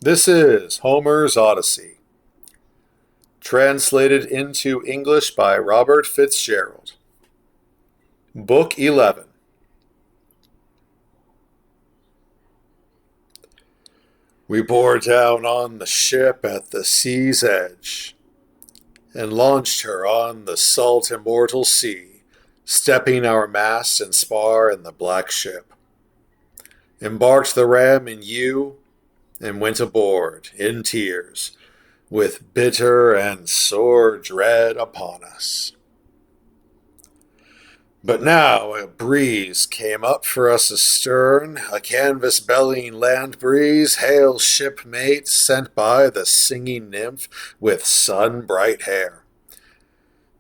This is Homer's Odyssey, translated into English by Robert Fitzgerald. Book 11. We bore down on the ship at the sea's edge, and launched her on the salt immortal sea, stepping our mast and spar in the black ship. Embarked the ram in yew, and went aboard, in tears, with bitter and sore dread upon us. But now a breeze came up for us astern, a canvas-bellying land breeze, hail shipmate sent by the singing nymph with sun-bright hair.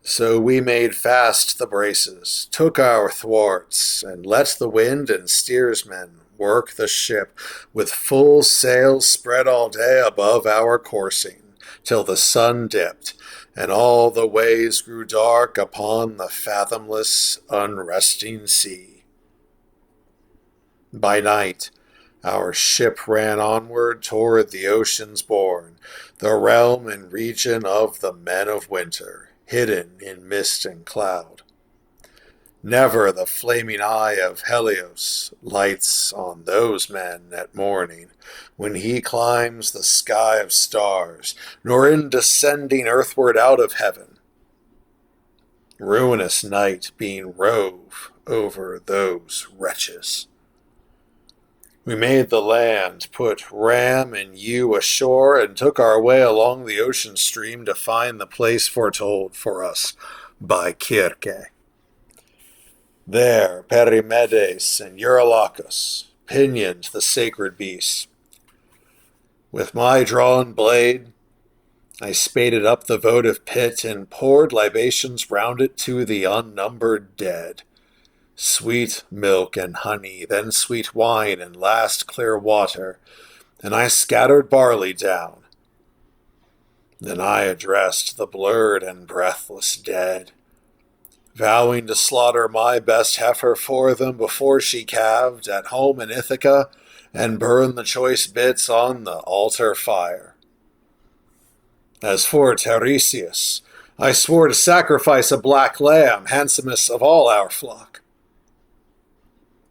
So we made fast the braces, took our thwarts, and let the wind and steersmen work the ship with full sails spread all day above our coursing, till the sun dipped, and all the ways grew dark upon the fathomless, unresting sea. By night, our ship ran onward toward the ocean's bourne, the realm and region of the men of winter, hidden in mist and cloud. Never the flaming eye of Helios lights on those men at morning, when he climbs the sky of stars, nor in descending earthward out of heaven. Ruinous night being rove over those wretches. We made the land, put ram and yew ashore, and took our way along the ocean stream to find the place foretold for us by Kirke. There Perimedes and Eurylachus pinioned the sacred beast. With my drawn blade, I spaded up the votive pit and poured libations round it to the unnumbered dead. Sweet milk and honey, then sweet wine, and last clear water, and I scattered barley down. Then I addressed the blurred and breathless dead, vowing to slaughter my best heifer for them before she calved at home in Ithaca, and burn the choice bits on the altar fire. As for Tiresias, I swore to sacrifice a black lamb, handsomest of all our flock.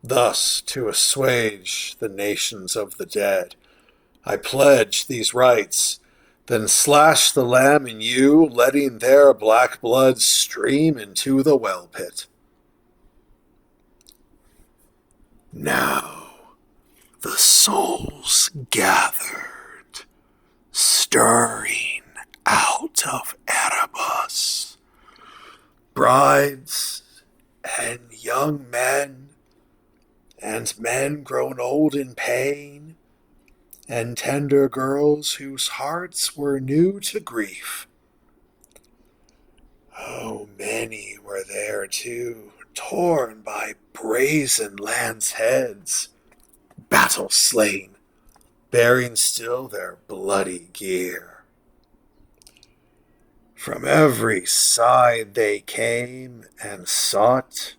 Thus, to assuage the nations of the dead, I pledged these rites, then slashed the lamb in yew, letting their black blood stream into the well pit. Now the souls gathered, stirring out of Erebus, brides and young men, and men grown old in pain, and tender girls whose hearts were new to grief. Oh, many were there, too, torn by brazen lance heads, battle-slain, bearing still their bloody gear. From every side they came and sought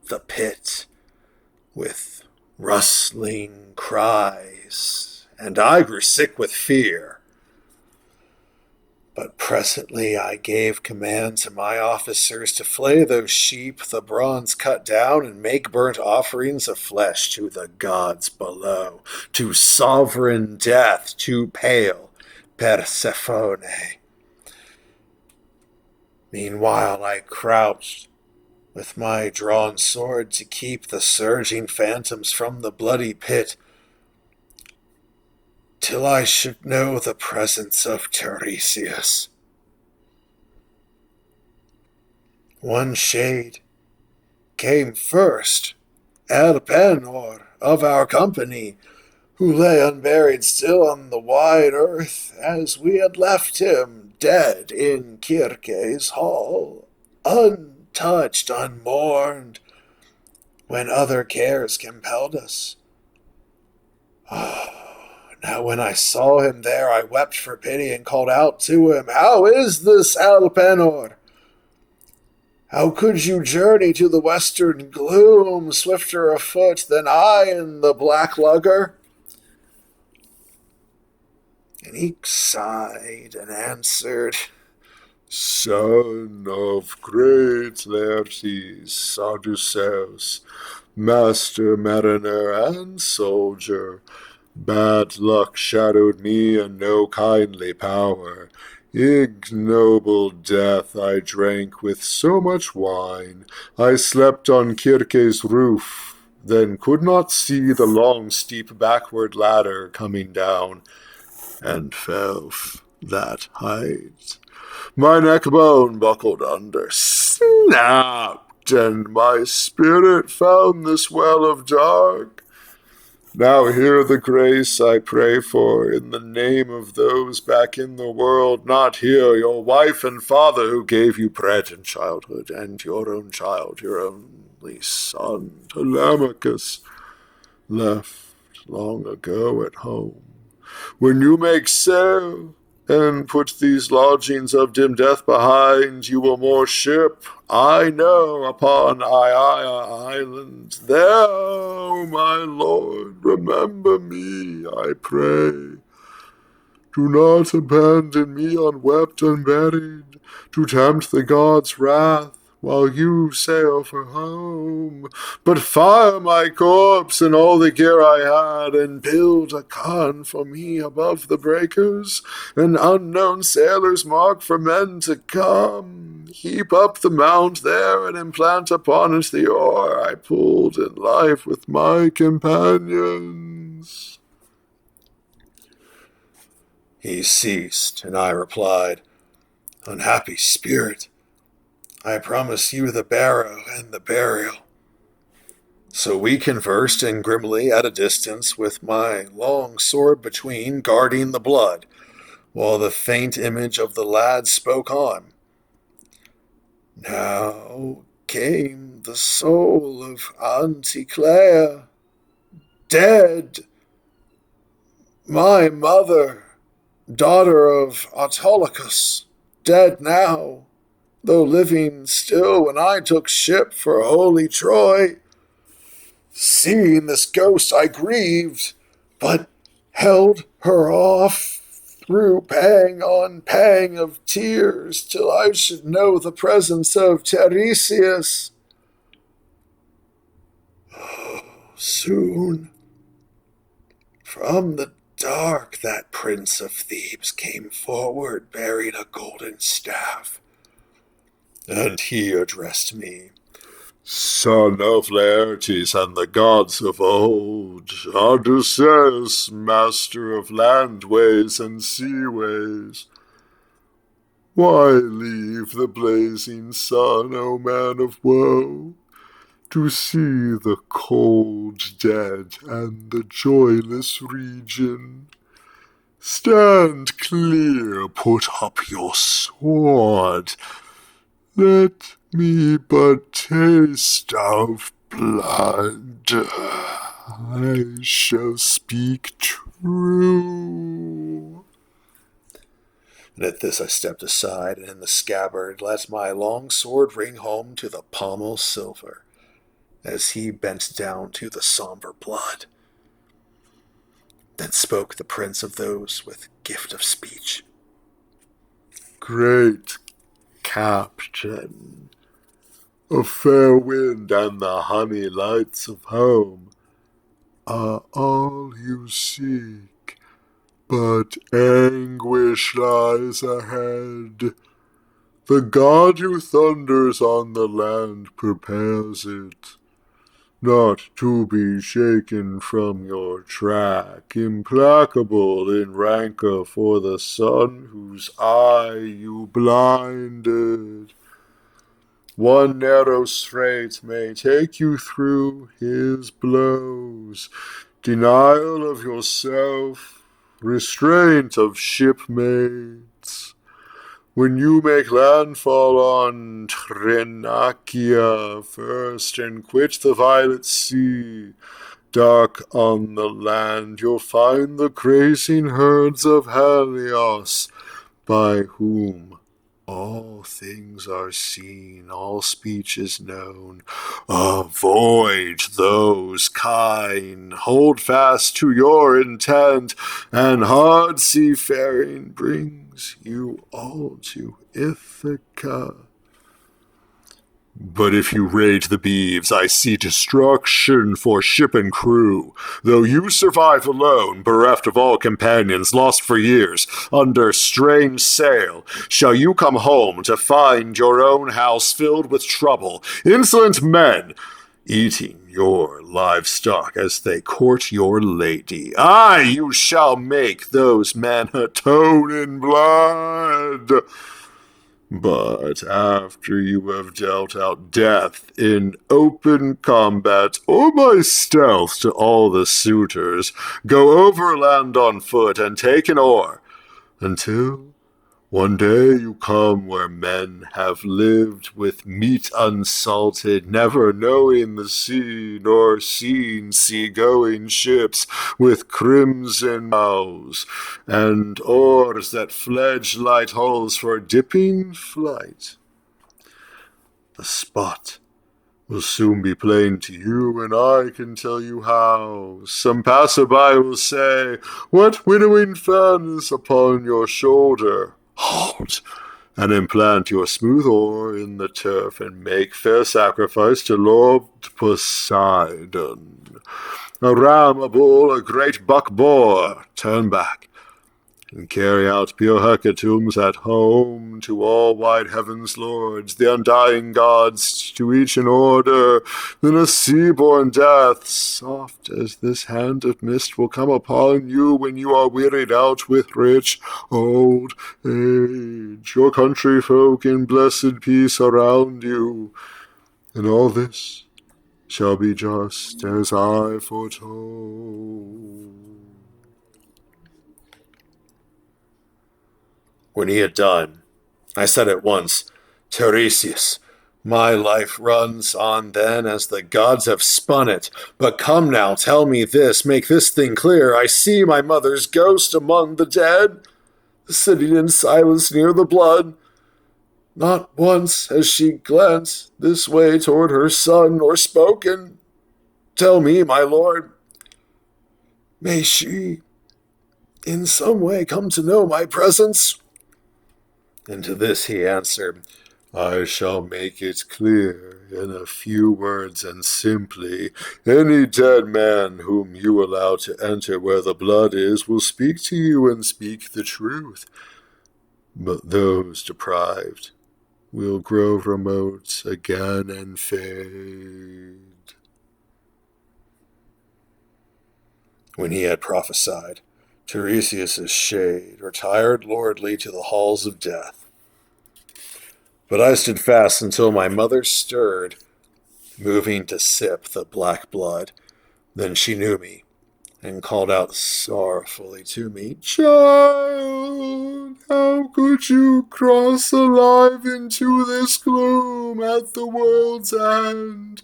the pit with rustling cries, and I grew sick with fear. But presently I gave command to my officers to flay those sheep, the bronze cut down, and make burnt offerings of flesh to the gods below, to sovereign death, to pale Persephone. Meanwhile I crouched with my drawn sword to keep the surging phantoms from the bloody pit, till I should know the presence of Tiresias. One shade came first, Elpenor of our company, who lay unburied still on the wide earth, as we had left him dead in Kirke's hall, untouched, unmourned, when other cares compelled us. Now when I saw him there, I wept for pity and called out to him, "How is this, Elpenor? How could you journey to the western gloom, swifter of foot than I in the black lugger?" And he sighed and answered, "Son of great Laertes, Odysseus, master mariner and soldier, bad luck shadowed me and no kindly power. Ignoble death I drank with so much wine. I slept on Circe's roof, then could not see the long steep backward ladder coming down, and fell that height. My neck bone buckled under, snapped, and my spirit found this well of dark. Now hear the grace I pray for in the name of those back in the world, not here, your wife and father who gave you bread in childhood, and your own child, your only son, Telemachus, left long ago at home. When you make sail and put these lodgings of dim death behind, you will moor ship, I know, upon Aiaia Island. There, O my lord, remember me, I pray. Do not abandon me unwept and buried, to tempt the gods' wrath while you sail for home. But fire my corpse and all the gear I had, and build a cairn for me above the breakers, an unknown sailor's mark for men to come. Heap up the mound there, and implant upon it the oar I pulled in life with my companions." He ceased, and I replied, "Unhappy spirit, I promise you the barrow and the burial." So we conversed in grimly at a distance, with my long sword between, guarding the blood, while the faint image of the lad spoke on. Now came the soul of Anticlea, dead, my mother, daughter of Autolycus, dead now, though living still when I took ship for holy Troy. Seeing this ghost I grieved, but held her off through pang on pang of tears, till I should know the presence of Tiresias. Oh, soon, from the dark, that prince of Thebes came forward, bearing a golden staff, and he addressed me, "Son of Laertes and the gods of old, Odysseus, master of landways and seaways, why leave the blazing sun, O man of woe, to see the cold dead and the joyless region? Stand clear, put up your sword. Let me but taste of blood. I shall speak true." And at this I stepped aside, and in the scabbard let my long sword ring home to the pommel silver, as he bent down to the somber blood. Then spoke the prince of those with gift of speech. "Great Captain, a fair wind and the honey lights of home are all you seek, but anguish lies ahead. The god who thunders on the land prepares it, not to be shaken from your track, implacable in rancor for the son whose eye you blinded. One narrow strait may take you through his blows, denial of yourself, restraint of shipmates. When you make landfall on Trinachia first and quit the violet sea, dark on the land you'll find the grazing herds of Helios, by whom All things are seen, all speech is known. Avoid those kine, hold fast to your intent, and hard seafaring brings you all to Ithaca. But if you raid the beeves, I see destruction for ship and crew. Though you survive alone, bereft of all companions, lost for years, under strange sail, shall you come home to find your own house filled with trouble, insolent men, eating your livestock as they court your lady. Aye, you shall make those men atone in blood. But after you have dealt out death in open combat or by stealth to all the suitors, go overland on foot and take an oar, until one day you come where men have lived with meat unsalted, never knowing the sea, nor seen sea-going ships with crimson bows, and oars that fledge light hulls for dipping flight. The spot will soon be plain to you, and I can tell you how. Some passerby will say, "What winnowing fan is upon your shoulder?" Halt, and implant your smooth oar in the turf, and make fair sacrifice to Lord Poseidon. A ram, a bull, a great buck boar, turn back, and carry out pure hecatombs at home to all wide heaven's lords, the undying gods, to each in order. Then a sea-born death, soft as this hand of mist, will come upon you when you are wearied out with rich old age. Your country folk in blessed peace around you, and all this shall be just as I foretold. When he had done, I said at once, "Tiresias, my life runs on then as the gods have spun it. But come now, tell me this, make this thing clear. I see my mother's ghost among the dead, sitting in silence near the blood. Not once has she glanced this way toward her son, nor spoken. Tell me, my lord, may she in some way come to know my presence?" And to this he answered, "I shall make it clear in a few words and simply. Any dead man whom you allow to enter where the blood is will speak to you and speak the truth. But those deprived will grow remote again and fade." When he had prophesied, Tiresias' shade retired lordly to the halls of death. But I stood fast until my mother stirred, moving to sip the black blood. Then she knew me, and called out sorrowfully to me, "Child, how could you cross alive into this gloom at the world's end?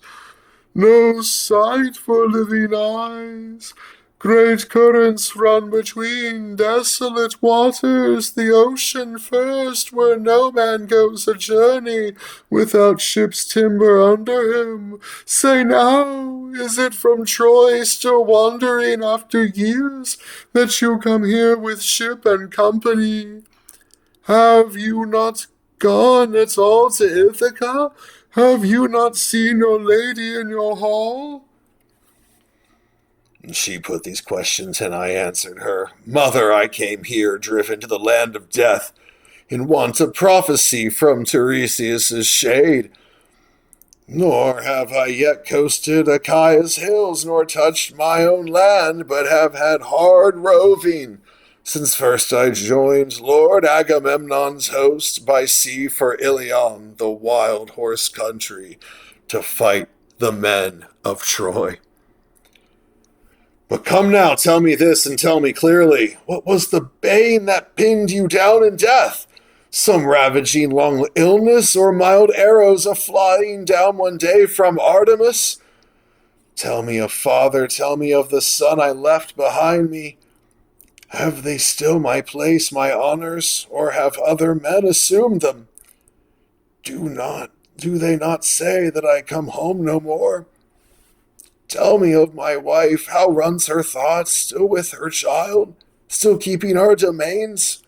No sight for living eyes. Great currents run between desolate waters, the ocean first, where no man goes a journey without ship's timber under him. Say now, is it from Troy, still wandering after years, that you come here with ship and company? Have you not gone at all to Ithaca? Have you not seen your lady in your hall?" She put these questions, and I answered her. "Mother, I came here, driven to the land of death, in want of prophecy from Tiresias' shade. Nor have I yet coasted Achaea's hills, nor touched my own land, but have had hard roving, since first I joined Lord Agamemnon's host by sea for Ilion, the wild horse country, to fight the men of Troy. But come now, tell me this, and tell me clearly, what was the bane that pinned you down in death? Some ravaging long illness, or mild arrows a-flying down one day from Artemis? Tell me of father, tell me of the son I left behind me. Have they still my place, my honors, or have other men assumed them? Do they not say that I come home no more? Tell me of my wife, how runs her thoughts, still with her child, still keeping our domains?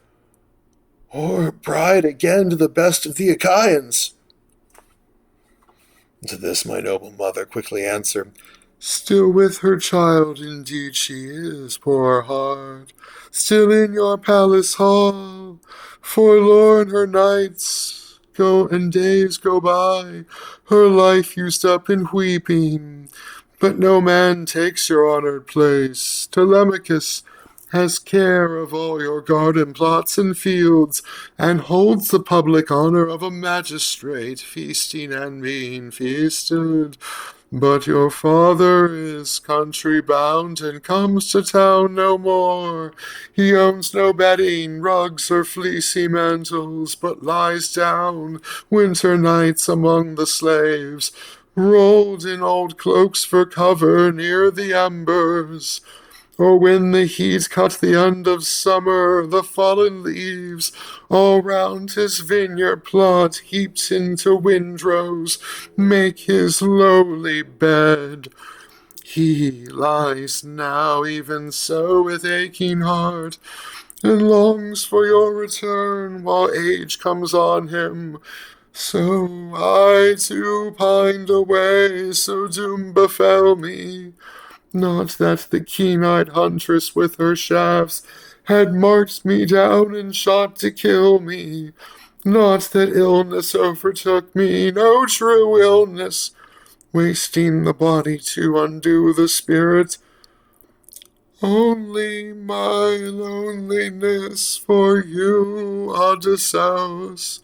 Or bride again to the best of the Achaeans? To this my noble mother quickly answered, Still with her child indeed she is, poor heart, still in your palace hall. Forlorn her nights go and days go by, her life used up in weeping. But no man takes your honored place. Telemachus has care of all your garden plots and fields, and holds the public honor of a magistrate, feasting and being feasted. But your father is country bound and comes to town no more. He owns no bedding, rugs, or fleecy mantles, but lies down winter nights among the slaves, rolled in old cloaks for cover near the embers. Or when the heat cut the end of summer, the fallen leaves all round his vineyard plot, heaped into windrows, make his lowly bed. He lies now even so with aching heart, and longs for your return while age comes on him. So I too pined away, so doom befell me. Not that the keen-eyed huntress with her shafts had marked me down and shot to kill me. Not that illness overtook me, no true illness, wasting the body to undo the spirit. Only my loneliness for you, Odysseus,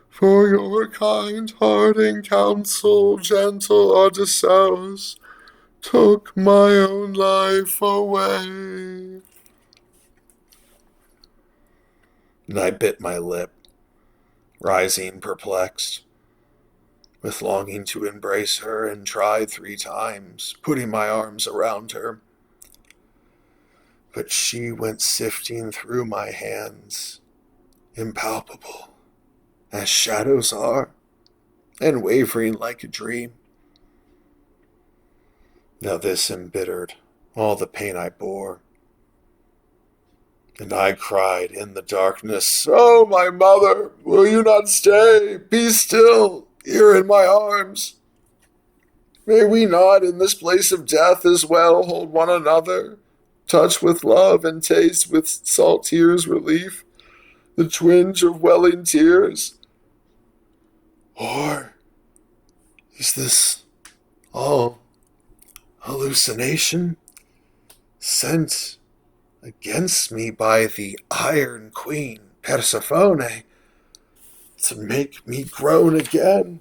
for your kind heart and counsel, gentle Odysseus, took my own life away. And I bit my lip, rising perplexed, with longing to embrace her, and tried 3 times, putting my arms around her. But she went sifting through my hands, impalpable, as shadows are, and wavering like a dream. Now this embittered all the pain I bore, and I cried in the darkness, Oh, my mother, will you not stay? Be still, here in my arms. May we not, in this place of death as well, hold one another, touch with love and taste with salt tears relief, the twinge of welling tears? Or is this all hallucination, sent against me by the Iron Queen, Persephone, to make me groan again?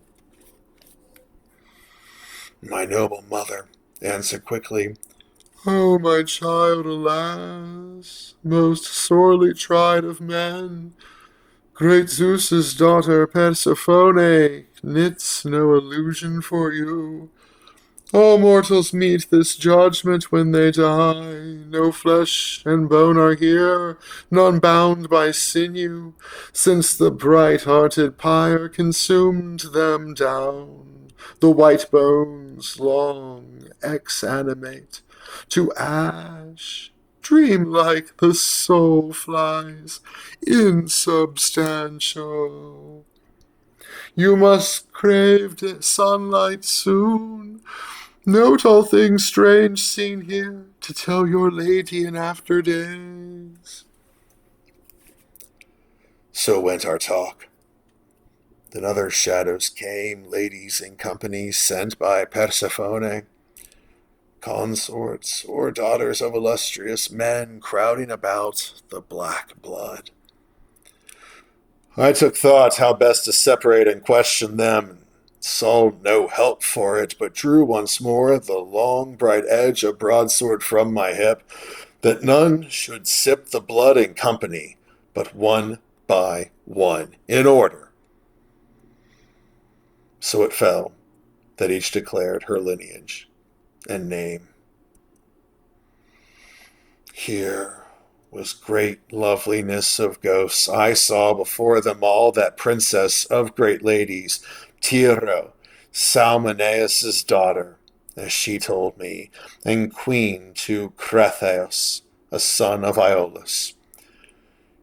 My noble mother answered quickly, Oh, my child, alas, most sorely tried of men, great Zeus's daughter Persephone knits no illusion for you. All mortals meet this judgment when they die. No flesh and bone are here, none bound by sinew, since the bright-hearted pyre consumed them down. The white bones long exanimate to ash. Dream-like the soul flies, insubstantial. You must crave sunlight soon. Note all things strange seen here, to tell your lady in after days. So went our talk. Then other shadows came, ladies in company sent by Persephone, consorts or daughters of illustrious men crowding about the black blood. I took thought how best to separate and question them, saw no help for it, but drew once more the long bright edge of broadsword from my hip, that none should sip the blood in company, but one by one, in order. So it fell that each declared her lineage and name. Here was great loveliness of ghosts. I saw before them all that princess of great ladies, Tiro, Salmoneus' daughter, as she told me, and queen to Cretheus, a son of Iolus.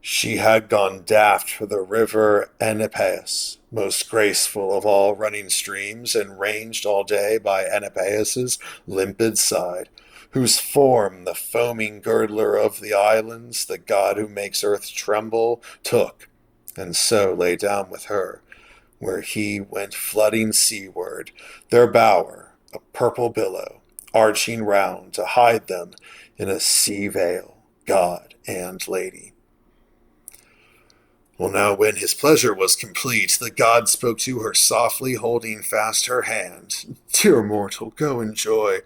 She had gone daft for the river Enipeus, most graceful of all running streams, and ranged all day by Enipeus's limpid side, whose form the foaming girdler of the islands, the god who makes earth tremble, took, and so lay down with her, where he went flooding seaward, their bower, a purple billow, arching round to hide them in a sea veil, god and lady. Well, now when his pleasure was complete, the god spoke to her softly, holding fast her hand. Dear mortal, go enjoy.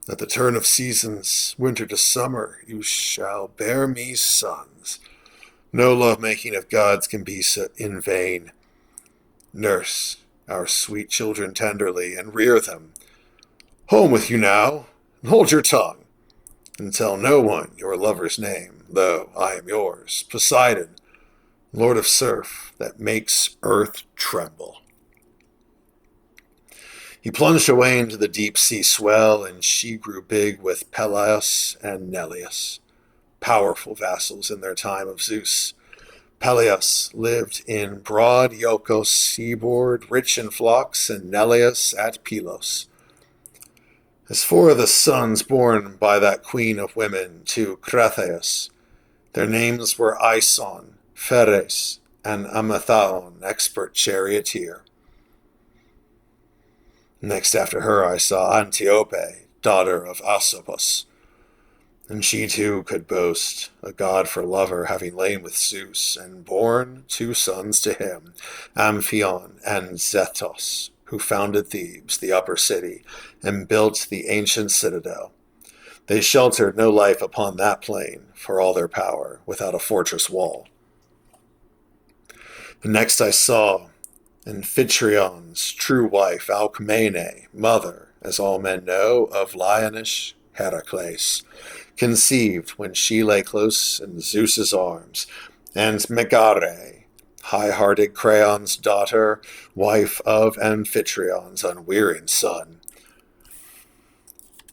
At the turn of seasons, winter to summer, you shall bear me sons. No love-making of gods can be so in vain. Nurse our sweet children tenderly, and rear them. Home with you now, and hold your tongue, and tell no one your lover's name, though I am yours, Poseidon, Lord of surf that makes earth tremble. He plunged away into the deep sea swell, and she grew big with Peleus and Neleus, powerful vassals in their time of Zeus. Peleus lived in broad Iolcos seaboard, rich in flocks, and Neleus at Pylos. As for the sons born by that queen of women to Cretheus, their names were Aison, Pheres, and Amathaon, expert charioteer. Next after her I saw Antiope, daughter of Asopus, and she too could boast, a god for lover, having lain with Zeus, and borne 2 sons to him, Amphion and Zethos, who founded Thebes, the upper city, and built the ancient citadel. They sheltered no life upon that plain, for all their power, without a fortress wall. And next I saw Amphitrion's true wife, Alcmene, mother, as all men know, of lionish Heracles, conceived when she lay close in Zeus's arms, and Megare, high-hearted Creon's daughter, wife of Amphitrion's unwearying son.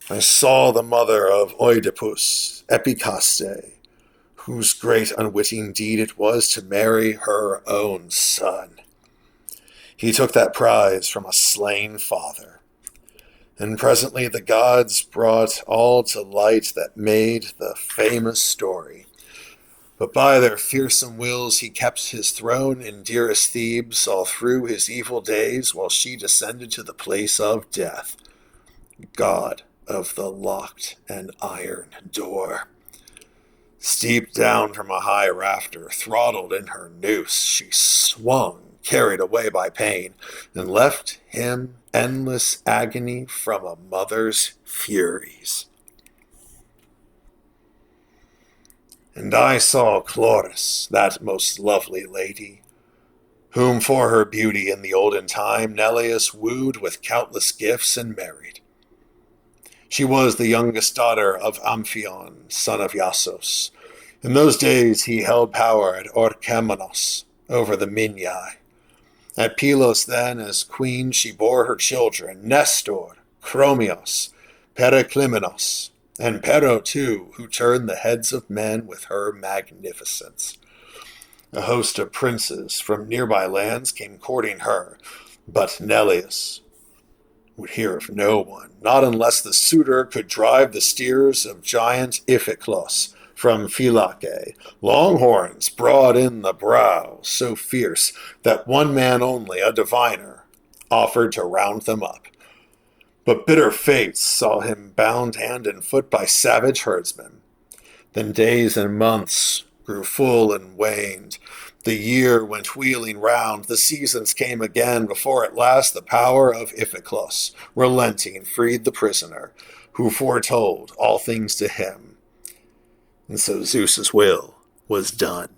I saw the mother of Oedipus, Epicaste, whose great unwitting deed it was to marry her own son. He took that prize from a slain father. And presently the gods brought all to light that made the famous story. But by their fearsome wills he kept his throne in dearest Thebes all through his evil days, while she descended to the place of death, god of the locked and iron door. Steeped down from a high rafter, throttled in her noose, she swung, carried away by pain, and left him endless agony from a mother's furies. And I saw Chloris, that most lovely lady, whom for her beauty in the olden time Neleus wooed with countless gifts and married. She was the youngest daughter of Amphion, son of Iasos. In those days he held power at Orchomenos, over the Minyae. At Pylos then, as queen, she bore her children, Nestor, Chromios, Periclymenos, and Pero too, who turned the heads of men with her magnificence. A host of princes from nearby lands came courting her, but Neleus would hear of no one, not unless the suitor could drive the steers of giant Iphiclos from Phylake, long horns broad in the brow, so fierce that one man only, a diviner, offered to round them up. But bitter fates saw him bound hand and foot by savage herdsmen. Then days and months grew full and waned. The year went wheeling round, the seasons came again, before at last the power of Iphiclos, relenting, freed the prisoner, who foretold all things to him. And so Zeus's will was done.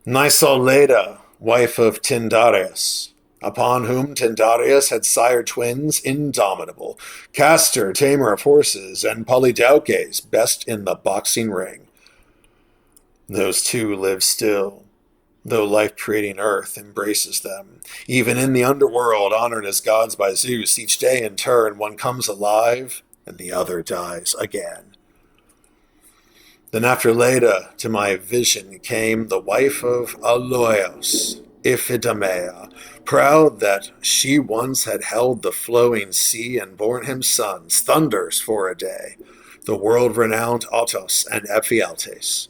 And I saw Leda, wife of Tyndareus, upon whom Tyndareus had sired twins indomitable, Castor, tamer of horses, and Polydeuces, best in the boxing ring. Those two live still, though life-creating earth embraces them. Even in the underworld, honored as gods by Zeus, each day in turn one comes alive, and the other dies again. Then after Leda, to my vision came the wife of Aloeus, Iphidamea, proud that she once had held the flowing sea and borne him sons, thunders for a day, the world-renowned Otos and Ephialtes.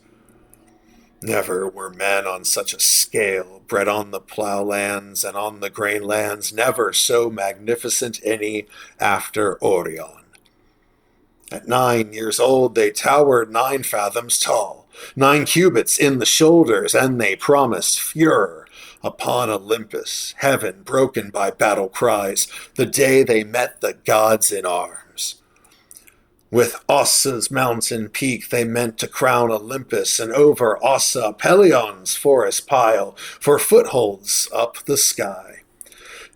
Never were men on such a scale, bred on the ploughlands and on the grain lands, never so magnificent any after Orion. At 9 years old they towered 9 fathoms tall, 9 cubits in the shoulders, and they promised furor upon Olympus, heaven broken by battle cries, the day they met the gods in arms. With Ossa's mountain peak they meant to crown Olympus, and over Ossa Pelion's forest pile, for footholds up the sky.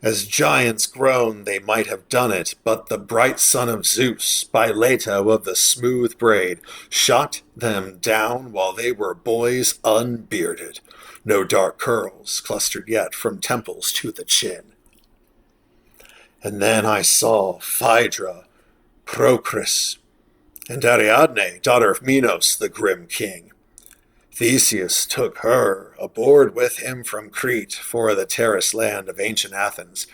As giants grown they might have done it, but the bright son of Zeus, by Leto of the smooth braid, shot them down while they were boys unbearded. No dark curls clustered yet from temples to the chin. And then I saw Phaedra, Procris, and Ariadne, daughter of Minos, the grim king. Theseus took her aboard with him from Crete for the terraced land of ancient Athens.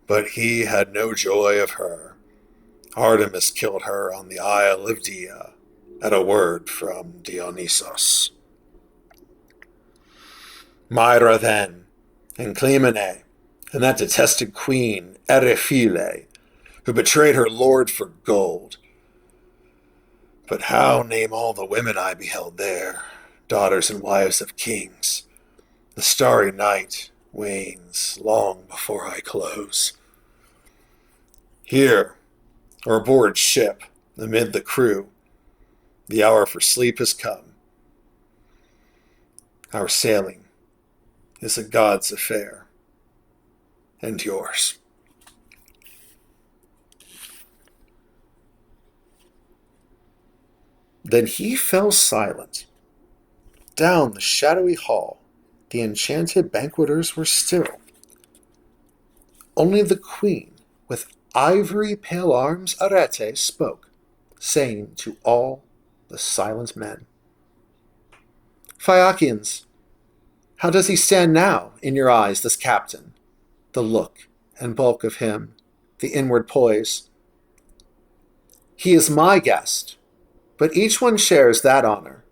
But he had no joy of her. Artemis killed her on the isle of Dia at a word from Dionysos. Myra then, and Clymene, and that detested queen, Eriphyle, who betrayed her lord for gold. But how name all the women I beheld there, daughters and wives of kings? The starry night wanes long before I close. Here, or aboard ship, amid the crew, the hour for sleep has come. Our sailing is a god's affair, and yours. Then he fell silent. Down the shadowy hall, the enchanted banqueters were still. Only the queen, with ivory pale arms, Arete, spoke, saying to all the silent men, Phaeacians, how does he stand now in your eyes, this captain? The look and bulk of him, the inward poise. He is my guest, but each one shares that honor.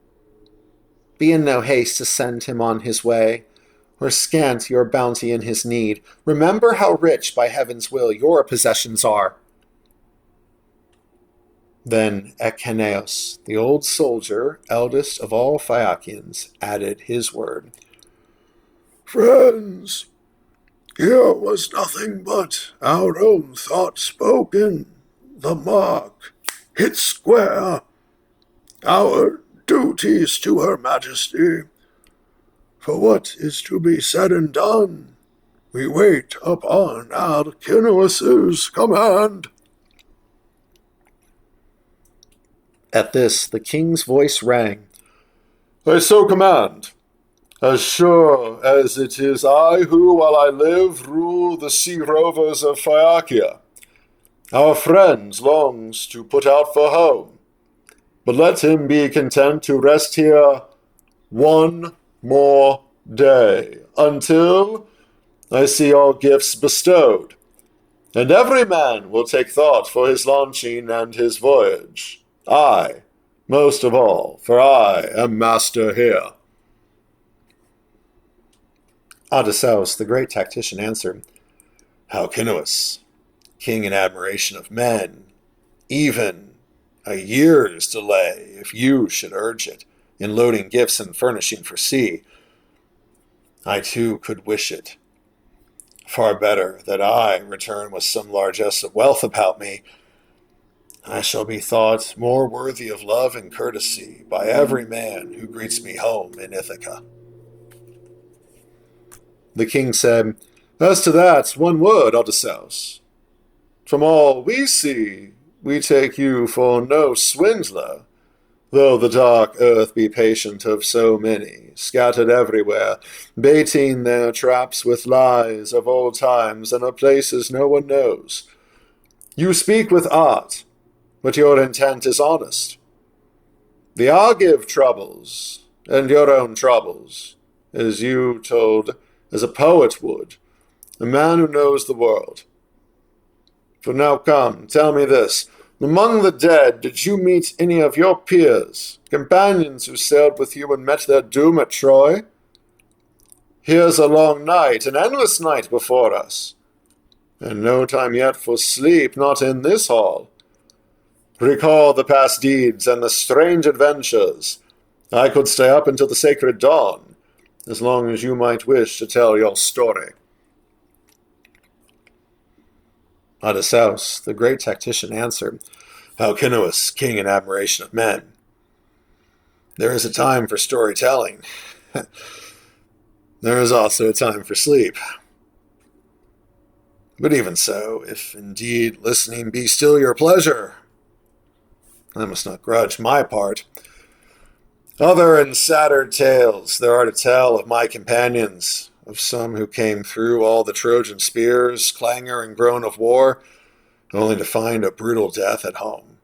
Be in no haste to send him on his way, or scant your bounty in his need. Remember how rich by heaven's will your possessions are. Then Echeneus, the old soldier, eldest of all Phaeacians, added his word. Friends, here was nothing but our own thought spoken. The mark hit square. Our duties to her majesty. For what is to be said and done, we wait upon Alcinous' command. At this the king's voice rang. I so command, as sure as it is I who, while I live, rule the sea rovers of Phaeacia. Our friend longs to put out for home, but let him be content to rest here one more day, until I see all gifts bestowed, and every man will take thought for his launching and his voyage. I, most of all, for I am master here. Odysseus, the great tactician, answered, Alcinous, king in admiration of men, even a year's delay, if you should urge it, in loading gifts and furnishing for sea. I too could wish it. Far better that I return with some largesse of wealth about me. I shall be thought more worthy of love and courtesy by every man who greets me home in Ithaca. The king said, As to that, one word, Odysseus. From all we see, we take you for no swindler, though the dark earth be patient of so many, scattered everywhere, baiting their traps with lies of old times and of places no one knows. You speak with art, but your intent is honest. The Argive troubles, and your own troubles, as you told, as a poet would, a man who knows the world. For now come, tell me this. Among the dead, did you meet any of your peers, companions who sailed with you and met their doom at Troy? Here's a long night, an endless night before us, and no time yet for sleep, not in this hall. Recall the past deeds and the strange adventures. I could stay up until the sacred dawn, as long as you might wish to tell your story. Odysseus, the great tactician, answered, Alcinous, king in admiration of men. There is a time for storytelling. There is also a time for sleep. But even so, if indeed listening be still your pleasure, I must not grudge my part. Other and sadder tales there are to tell of my companions, of some who came through all the Trojan spears, clangor and groan of war, only to find a brutal death at home,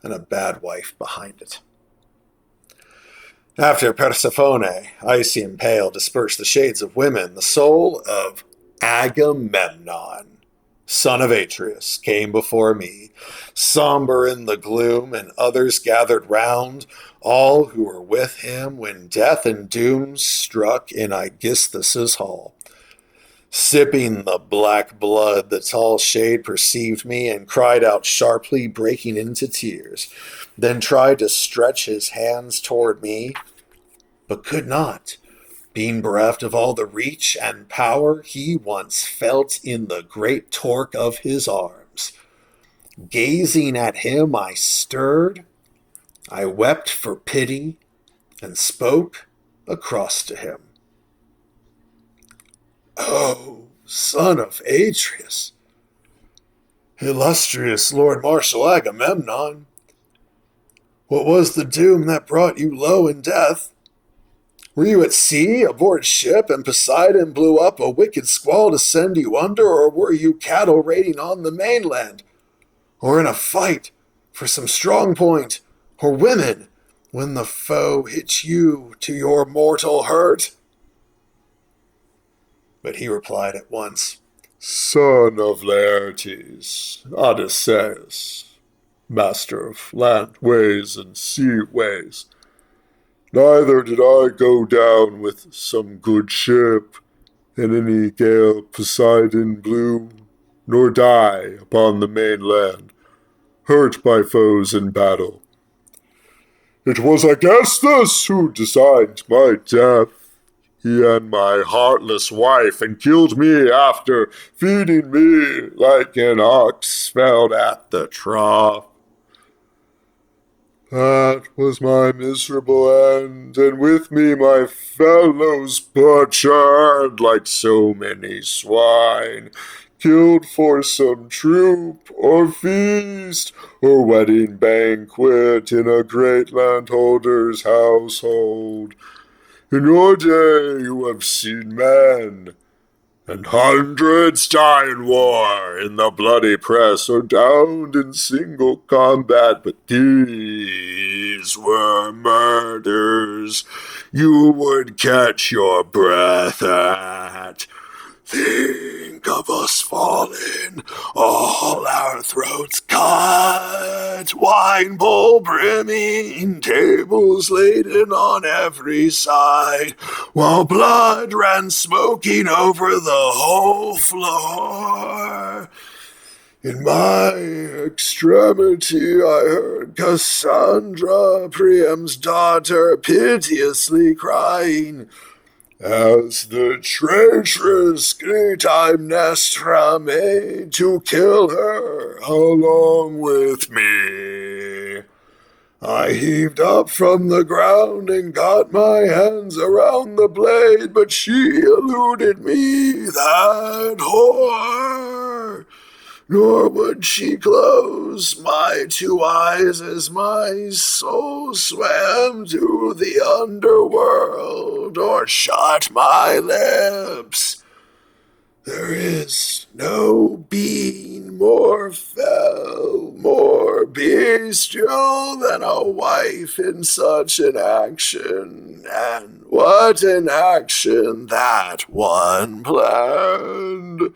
and a bad wife behind it. After Persephone, icy and pale, dispersed the shades of women, the soul of Agamemnon, son of Atreus, came before me, somber in the gloom, and others gathered round, all who were with him when death and doom struck in Aegisthus' hall. Sipping the black blood, the tall shade perceived me and cried out sharply, breaking into tears, then tried to stretch his hands toward me, but could not, being bereft of all the reach and power he once felt in the great torque of his arms. Gazing at him, I stirred, I wept for pity, and spoke across to him. O son of Atreus, illustrious Lord Marshal Agamemnon, what was the doom that brought you low in death? Were you at sea, aboard ship, and Poseidon blew up a wicked squall to send you under, or were you cattle raiding on the mainland? Or in a fight for some strong point, or women, when the foe hit you to your mortal hurt? But he replied at once, Son of Laertes, Odysseus, master of land ways and sea ways, neither did I go down with some good ship in any gale Poseidon blew, nor die upon the mainland, hurt by foes in battle. It was Aegisthus who designed my death, he and my heartless wife, and killed me after feeding me like an ox felled at the trough. That was my miserable end, and with me my fellows butchered like so many swine, killed for some troop or feast or wedding banquet in a great landholder's household. In your day you have seen men, and hundreds die in war, in the bloody press, or downed in single combat, but these were murders you would catch your breath at. Think of us falling, all our throats cut, wine bowl brimming, tables laden on every side, while blood ran smoking over the whole floor. In my extremity I heard Cassandra, Priam's daughter, piteously crying, as the traitorous Clytemnestra made to kill her along with me. I heaved up from the ground and got my hands around the blade, but she eluded me, that whore. Nor would she close my two eyes as my soul swam to the underworld, or shut my lips. There is no being more fell, more bestial than a wife in such an action, and what an action that one planned!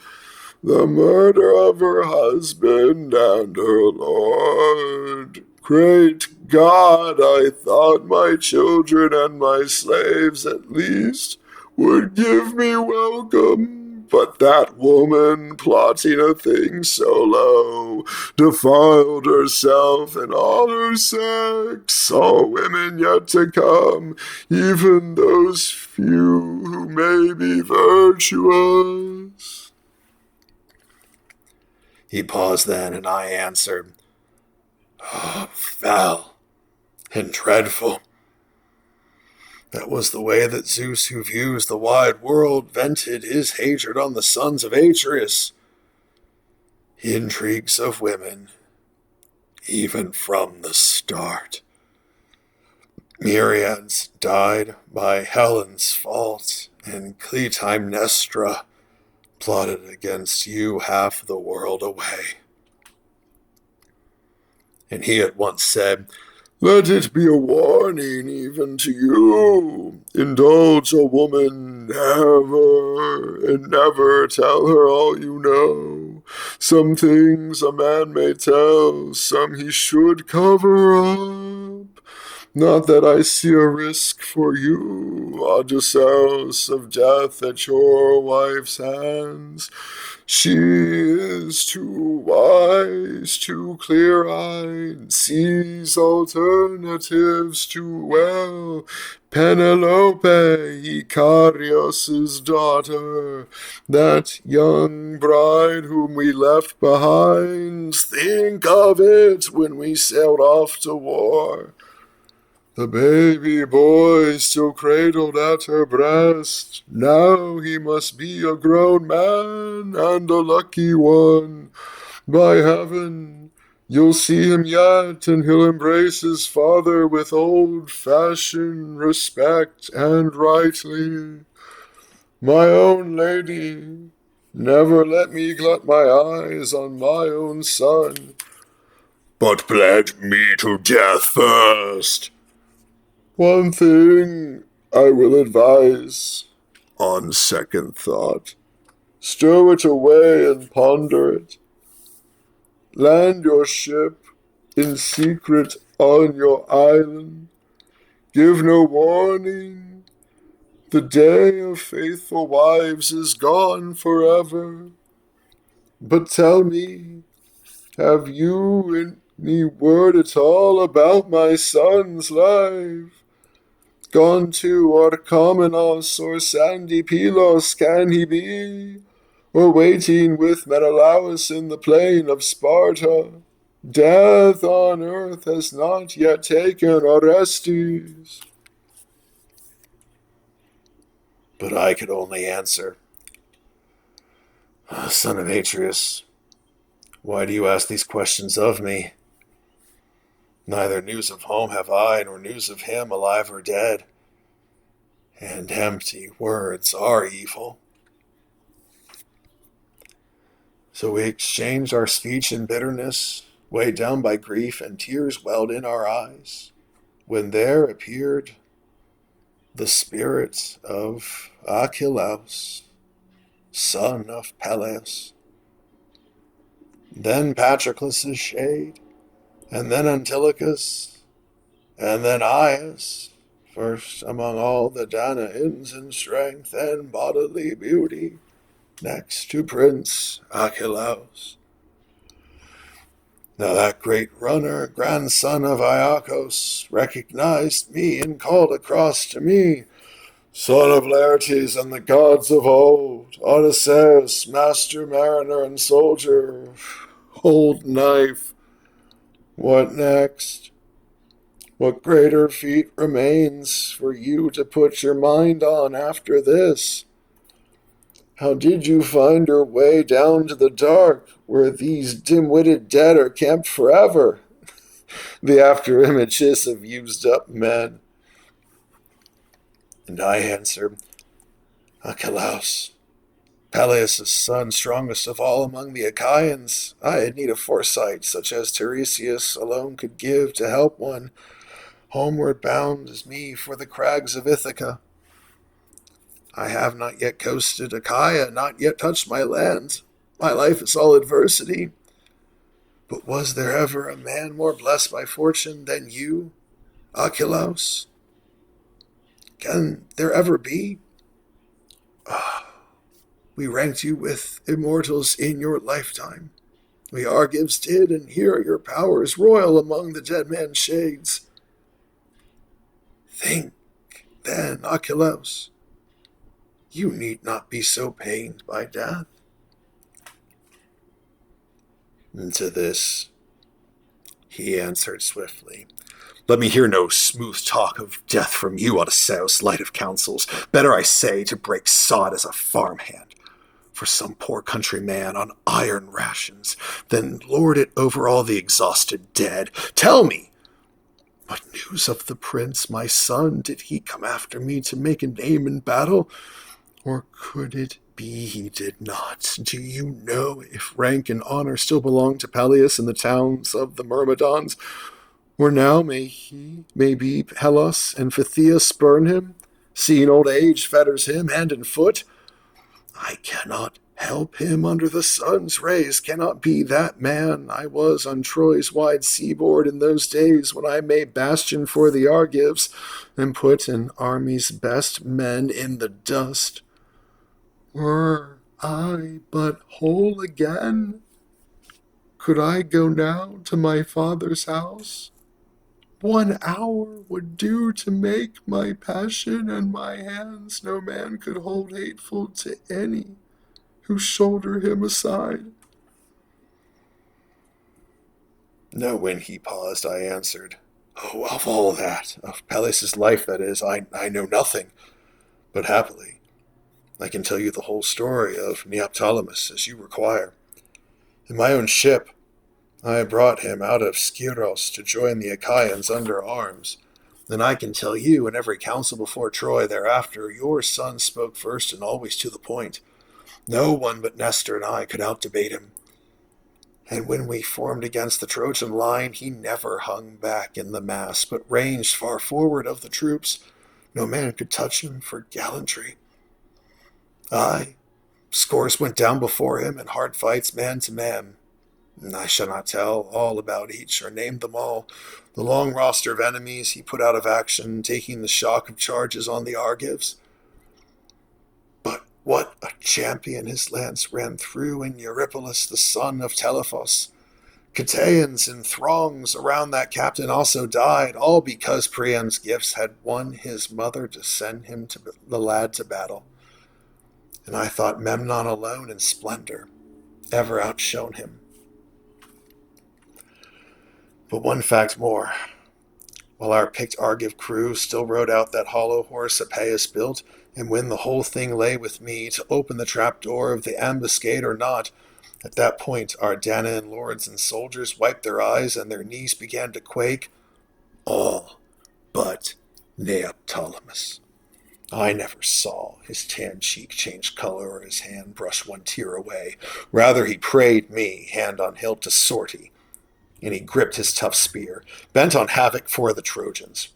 The murder of her husband and her lord. Great God, I thought my children and my slaves at least would give me welcome. But that woman, plotting a thing so low, defiled herself and all her sex, all women yet to come, even those few who may be virtuous. He paused then, and I answered, "Oh, foul and dreadful. That was the way that Zeus, who views the wide world, vented his hatred on the sons of Atreus. Intrigues of women, even from the start. Myriads died by Helen's fault, and Clytemnestra plotted against you half the world away." And he at once said, "Let it be a warning even to you. Indulge a woman never, and never tell her all you know. Some things a man may tell, some he should cover up. Not that I see a risk for you, Odysseus, of death at your wife's hands. She is too wise, too clear-eyed, sees alternatives too well. Penelope, Icarius's daughter, that young bride whom we left behind, think of it when we sailed off to war. The baby boy still cradled at her breast. Now he must be a grown man, and a lucky one. By heaven, you'll see him yet, and he'll embrace his father with old-fashioned respect and rightly. My own lady, never let me glut my eyes on my own son, but bled me to death first. One thing I will advise, on second thought. Stow it away and ponder it. Land your ship in secret on your island. Give no warning. The day of faithful wives is gone forever. But tell me, have you any word at all about my son's life? Gone to Orchomenos or sandy Pylos can he be, or waiting with Menelaus in the plain of Sparta? Death on earth has not yet taken Orestes. but I could only answer, "Son of Atreus, why do you ask these questions of me? Neither news of home have I, nor news of him, alive or dead. And empty words are evil." So we exchanged our speech in bitterness, weighed down by grief, and tears welled in our eyes, when there appeared the spirit of Archelaus, son of Peleus, then Patroclus' shade, and then Antilochus, and then Aias, first among all the Danaans in strength and bodily beauty, next to Prince Archelaus. Now that great runner, grandson of Iacchos, recognized me and called across to me, "Son of Laertes and the gods of old, Odysseus, master mariner and soldier, old knife, what next?" What greater feat remains for you to put your mind on after this? How did you find your way down to the dark, where these dim-witted dead are camped forever? The after-images of used-up men. And I answered, Archelaus, Peleus' son, strongest of all among the Achaeans, I had need of foresight, such as Tiresias alone could give to help one homeward bound as me for the crags of Ithaca. I have not yet coasted Achaia, not yet touched my land. My life is all adversity. But was there ever a man more blessed by fortune than you, Archelaus? Can there ever be? We ranked you with immortals in your lifetime. We Argives did, and here are your powers royal among the dead man's shades. Think, then, Archelaus, you need not be so pained by death. And to this, he answered swiftly, Let me hear no smooth talk of death from you, Odysseus, light of counsels. Better, I say, to break sod as a farmhand for some poor countryman on iron rations than lord it over all the exhausted dead. Tell me, what news of the prince, my son? Did he come after me to make a name in battle? Or could it be he did not? Do you know if rank and honor still belong to Peleus in the towns of the Myrmidons? Or now maybe Hellas and Phthia spurn him, seeing old age fetters him hand and foot? I cannot help him under the sun's rays, cannot be that man I was on Troy's wide seaboard in those days when I made bastion for the Argives and put an army's best men in the dust. Were I but whole again, could I go now to my father's house? 1 hour would do to make my passion and my hands no man could hold hateful to any who shoulder him aside. No, when he paused, I answered, Oh, of all that, of Peleus' life, that is, I know nothing. But happily, I can tell you the whole story of Neoptolemus, as you require. In my own ship, I brought him out of Skyros to join the Achaeans under arms. Then I can tell you, in every council before Troy thereafter, your son spoke first and always to the point. No one but Nestor and I could outdebate him. And when we formed against the Trojan line, he never hung back in the mass, but ranged far forward of the troops. No man could touch him for gallantry. Aye, scores went down before him in hard fights man to man. And I shall not tell all about each or name them all. The long roster of enemies he put out of action, taking the shock of charges on the Argives. But what a champion his lance ran through in Eurypylus, the son of Telephos. Cataeans in throngs around that captain also died, all because Priam's gifts had won his mother to send him to the lad to battle. And I thought Memnon alone in splendor ever outshone him. But one fact more. While our picked Argive crew still rode out that hollow horse Epeius built, and when the whole thing lay with me to open the trapdoor of the ambuscade or not, at that point our Danaan lords and soldiers wiped their eyes and their knees began to quake. All but Neoptolemus. I never saw his tan cheek change color or his hand brush one tear away. Rather he prayed me, hand on hilt, to sortie, and he gripped his tough spear, bent on havoc for the Trojans.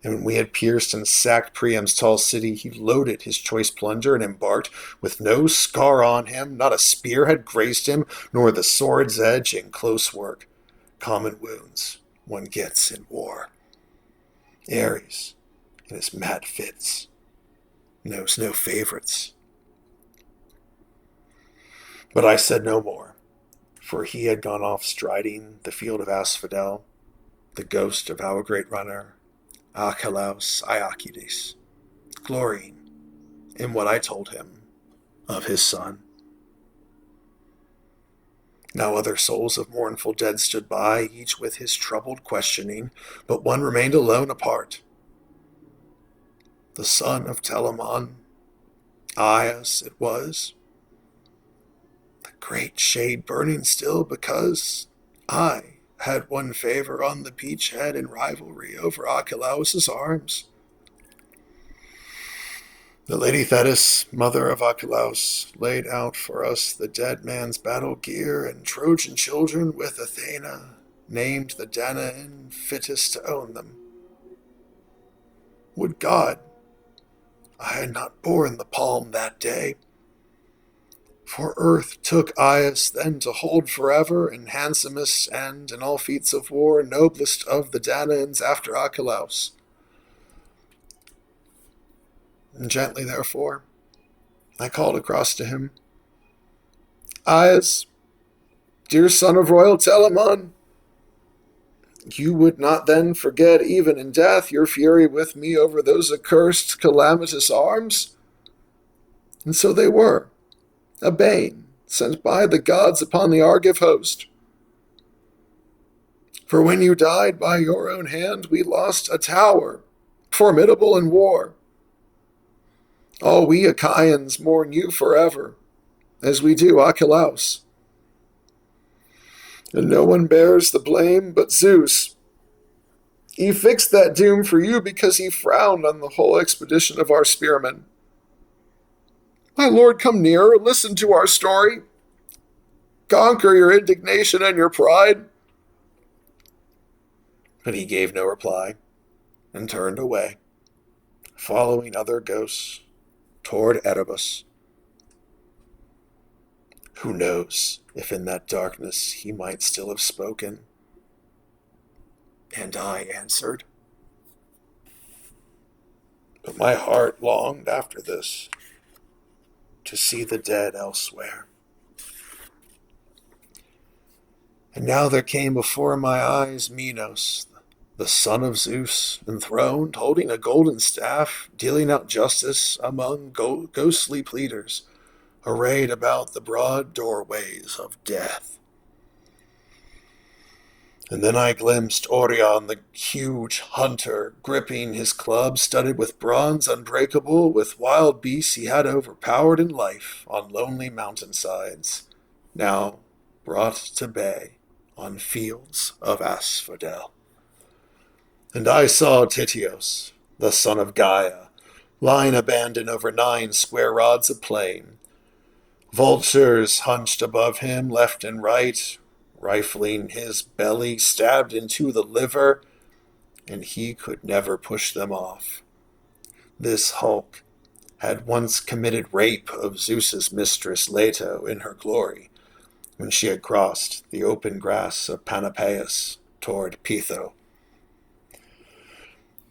And when we had pierced and sacked Priam's tall city, he loaded his choice plunder and embarked, with no scar on him, not a spear had grazed him, nor the sword's edge in close work. Common wounds one gets in war. Ares, in his mad fits, knows no favorites. But I said no more, for he had gone off striding the field of Asphodel, the ghost of our great runner, Archelaus Iacides, glorying in what I told him of his son. Now other souls of mournful dead stood by, each with his troubled questioning, but one remained alone apart. The son of Telamon, Aias it was, the great shade burning still, because I had won favor on the beachhead in rivalry over Archelaus' arms. The Lady Thetis, mother of Archelaus, laid out for us the dead man's battle gear, and Trojan children with Athena named the Danaan fittest to own them. Would God I had not borne the palm that day, for earth took Aias then to hold forever, and handsomest and, in all feats of war, noblest of the Danaans after Archelaus. And gently, therefore, I called across to him, Aias, dear son of royal Telamon, you would not then forget, even in death, your fury with me over those accursed, calamitous arms? And so they were, a bane sent by the gods upon the Argive host. For when you died by your own hand, we lost a tower, formidable in war. All we Achaeans mourn you forever, as we do Archelaus. And no one bears the blame but Zeus. He fixed that doom for you because he frowned on the whole expedition of our spearmen. My lord, come nearer, listen to our story. Conquer your indignation and your pride. But he gave no reply, and turned away, following other ghosts toward Erebus. Who knows if in that darkness he might still have spoken? And I answered. But my heart longed after this, to see the dead elsewhere. And now there came before my eyes Minos, the son of Zeus, enthroned, holding a golden staff, dealing out justice among ghostly pleaders, arrayed about the broad doorways of death. And then I glimpsed Orion, the huge hunter, gripping his club studded with bronze unbreakable, with wild beasts he had overpowered in life on lonely mountainsides, now brought to bay on fields of asphodel. And I saw Tityos, the son of Gaia, lying abandoned over 9 square rods of plain. Vultures hunched above him left and right, rifling his belly, stabbed into the liver, and he could never push them off. This hulk had once committed rape of Zeus's mistress Leto in her glory, when she had crossed the open grass of Panopeus toward Pytho.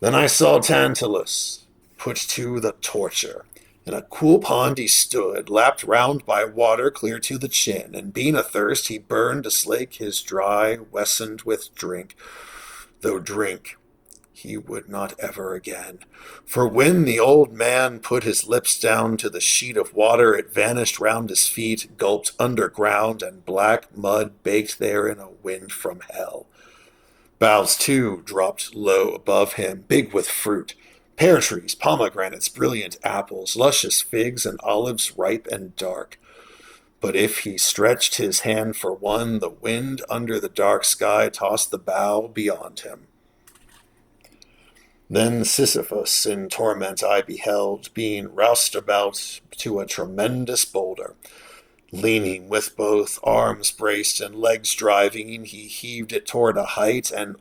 Then I saw Tantalus put to the torture. In a cool pond he stood, lapped round by water clear to the chin, and being athirst he burned to slake his dry, wessened with drink, though drink he would not ever again. For when the old man put his lips down to the sheet of water, it vanished round his feet, gulped underground, and black mud baked there in a wind from hell. Boughs, too, dropped low above him, big with fruit, pear trees, pomegranates, brilliant apples, luscious figs, and olives ripe and dark. But if he stretched his hand for one, the wind under the dark sky tossed the bough beyond him. Then Sisyphus in torment I beheld, being roused about to a tremendous boulder. Leaning with both arms braced and legs driving, he heaved it toward a height, and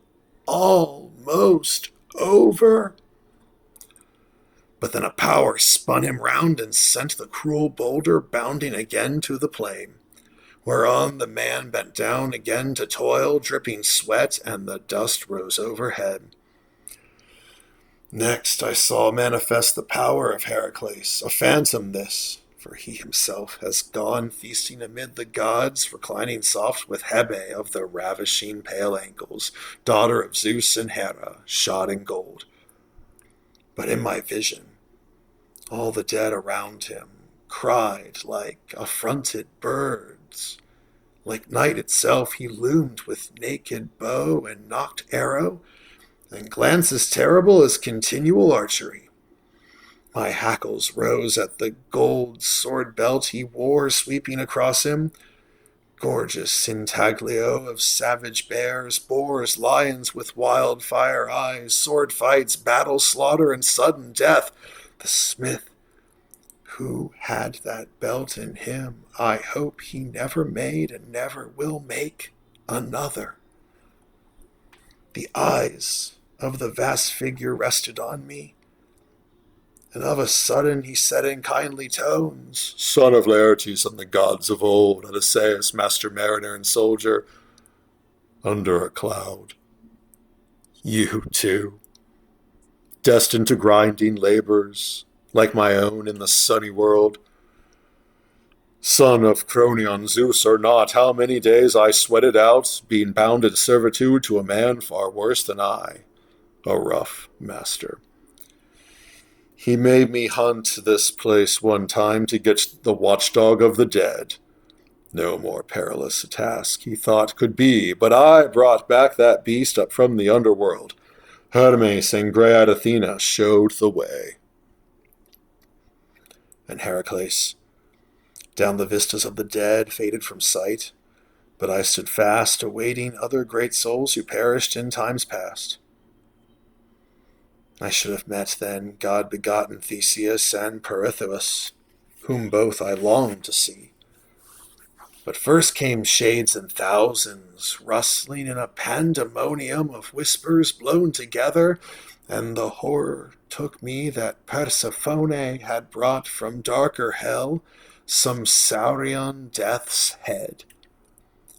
almost over. But then a power spun him round and sent the cruel boulder bounding again to the plain, whereon the man bent down again to toil, dripping sweat, and the dust rose overhead. Next I saw manifest the power of Heracles, a phantom this, for he himself has gone feasting amid the gods, reclining soft with Hebe of the ravishing pale ankles, daughter of Zeus and Hera, shod in gold. But in my vision, all the dead around him cried like affronted birds, Like night itself he loomed with naked bow and nocked arrow, and glances terrible as continual archery. My hackles rose at the gold sword belt he wore sweeping across him. Gorgeous intaglio of savage bears, boars, lions with wildfire eyes, sword fights, battle, slaughter, and sudden death. The smith who had that belt in him, I hope he never made and never will make another. The eyes of the vast figure rested on me, and of a sudden he said in kindly tones, Son of Laertes and the gods of old, Odysseus, master mariner and soldier, under a cloud. You too, destined to grinding labors, like my own in the sunny world. Son of Cronion, Zeus or not, how many days I sweated out, being bound in servitude to a man far worse than I, a rough master. He made me hunt this place one time to get the watchdog of the dead. No more perilous a task he thought could be, but I brought back that beast up from the underworld. Hermes and grey-eyed Athena showed the way. And Heracles, down the vistas of the dead, faded from sight, but I stood fast, awaiting other great souls who perished in times past. I should have met then God-begotten Theseus and Pirithous, whom both I longed to see. But first came shades and thousands, rustling in a pandemonium of whispers blown together, and the horror took me that Persephone had brought from darker hell some saurian death's head.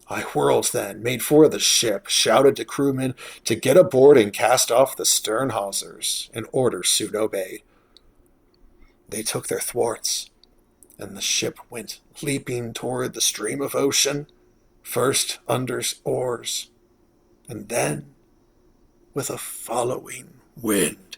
I whirled then, made for the ship, shouted to crewmen to get aboard and cast off the stern hawsers, an order soon obeyed. They took their thwarts, and the ship went leaping toward the stream of ocean, first under oars, and then with a following wind.